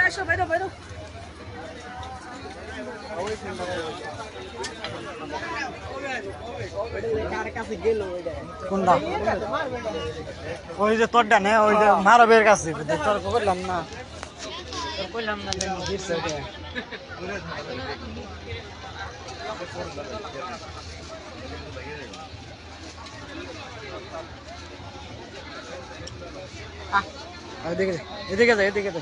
আসো বাইরো বাইরো কোনটা ওই যে তোরটা না ওই যে মারবের কাছে তর্ক করলাম না করলাম না গিরছে ওটা এদিকে এদিকে যা এদিকে যা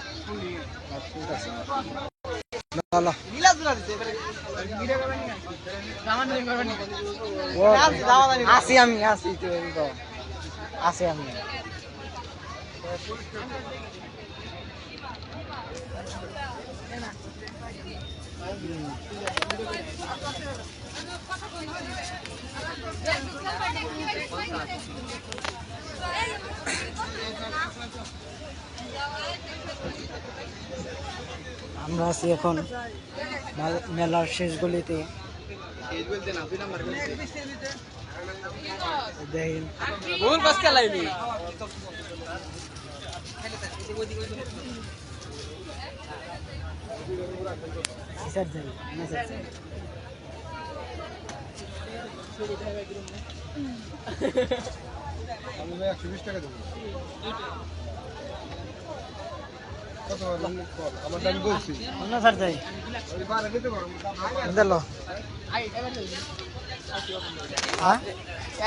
আসি আমি আসি আসি আমি আমরা আছি এখন মেলার শেষ গলিতে দেখেন আমার দাম বলছি স্যার যাই দিল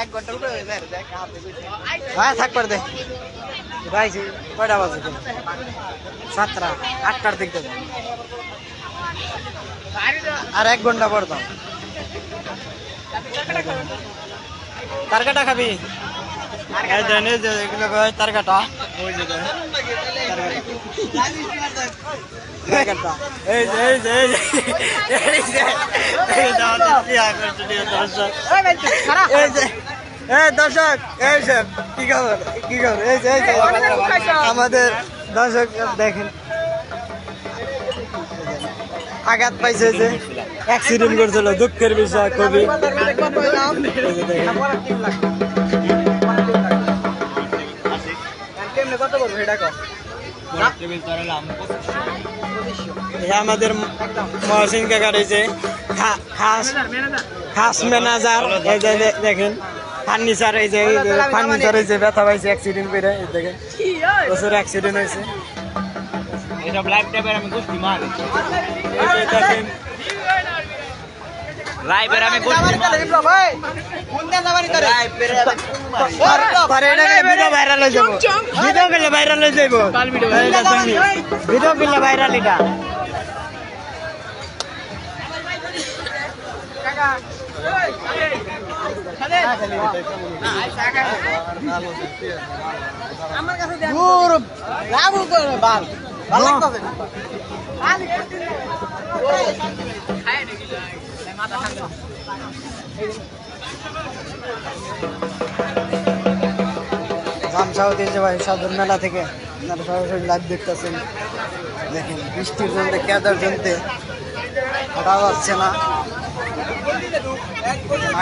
এক ঘন্টা উঠে হ্যাঁ থাকবার দে ভাই কয়টা বাজে 7টা 8টার দিক দেবো আর 1 ঘন্টা পড়তাম তারকাটা খাবি তারকাটা ওই যে দর্শক কি খবর কি খবর আমাদের দর্শক দেখেন আঘাত পাইছে যে অ্যাক্সিডেন্ট করছিল দুঃখের বিষয় খুবই কত করবো এটা আমাদের মহসিন কাকার এই যে খাস ম্যানেজার এই যে দেখেন ফার্নিচার এই যে ফার্নিচার এই যে ব্যথা পাইছে অ্যাক্সিডেন্ট করে দেখেন প্রচুর অ্যাক্সিডেন্ট হয়েছে এসব লাইভ ট্যাপের আমি গোষ্ঠী মার দেখেন লাইভের আমি গোষ্ঠী ভিডিও ভাইরাল হয়ে যাবো ভিডিও করলে ভাইরাল হয়ে যাবো ভিডিও করলে ভাইরাল এটা আমার কাছে লাভ করে বাল ভালো লাগতেছে জামসাউদি যে ভাই সাধুর মেলা থেকে আপনারা সরাসরি লাইভ দেখতেছেন দেখেন বৃষ্টির জন্য কেদার জমতে হাঁটা যাচ্ছে না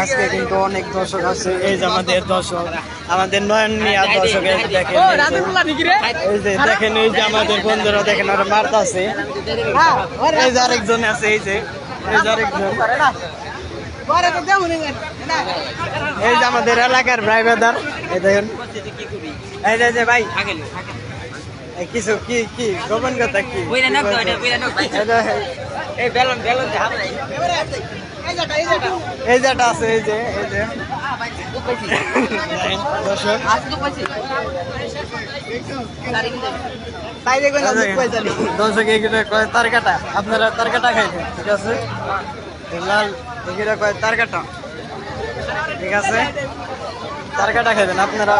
আজকে কিন্তু অনেক দর্শক আছে এই যে আমাদের দর্শক আমাদের নয়ন মিয়া দর্শক দেখেন এই যে দেখেন এই যে আমাদের বন্ধুরা দেখেন ওরা মারতে আছে এই যে আরেকজন আছে এই যে আরেকজন এই যে আমাদের এলাকার ভাই বেদার এই দেখেন এই যে ভাই কিছু কি কি গোপন কথা কি এই যেটা আছে এই যে দর্শক দর্শক এইগুলো কয় তারকাটা আপনারা তারকাটা খাইছেন ঠিক আছে লাল এগুলো কয় তারকাটা ঠিক আছে তারকাটা খাইবেন আপনারা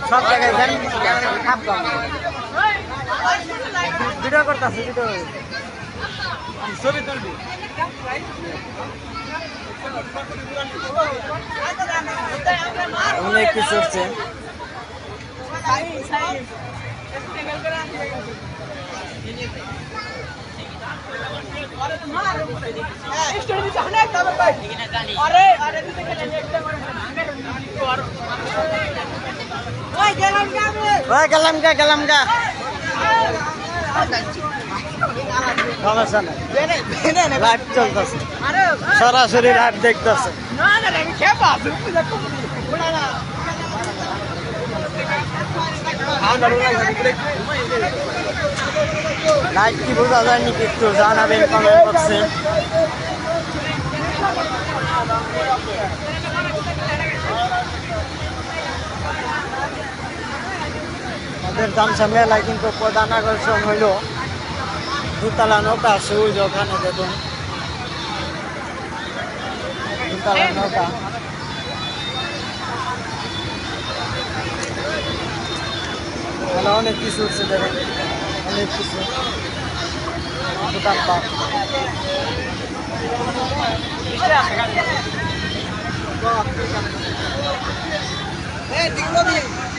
সব জায়গায় ভিডিও করতেছি ভিডিও ছবি তুলবি অনেক কিছু হচ্ছে। গেলাম গা সমস্যা নাই, লাইভ চলতেছে, সরাসরি লাইভ দেখতেছে। লাইভ কি বোঝা যায়নি একটু জানাবেন কমেন্ট বক্সে। আমাদের তামসা মেলায় কিন্তু প্রধান আকর্ষণ হইল দুতলা নৌকা আছে, ওই যে ওখানে দেখুন দুতলা নৌকা। অনেক কিছু হচ্ছে দেখুন, অনেক কিছু দোকানপাট। এই দিক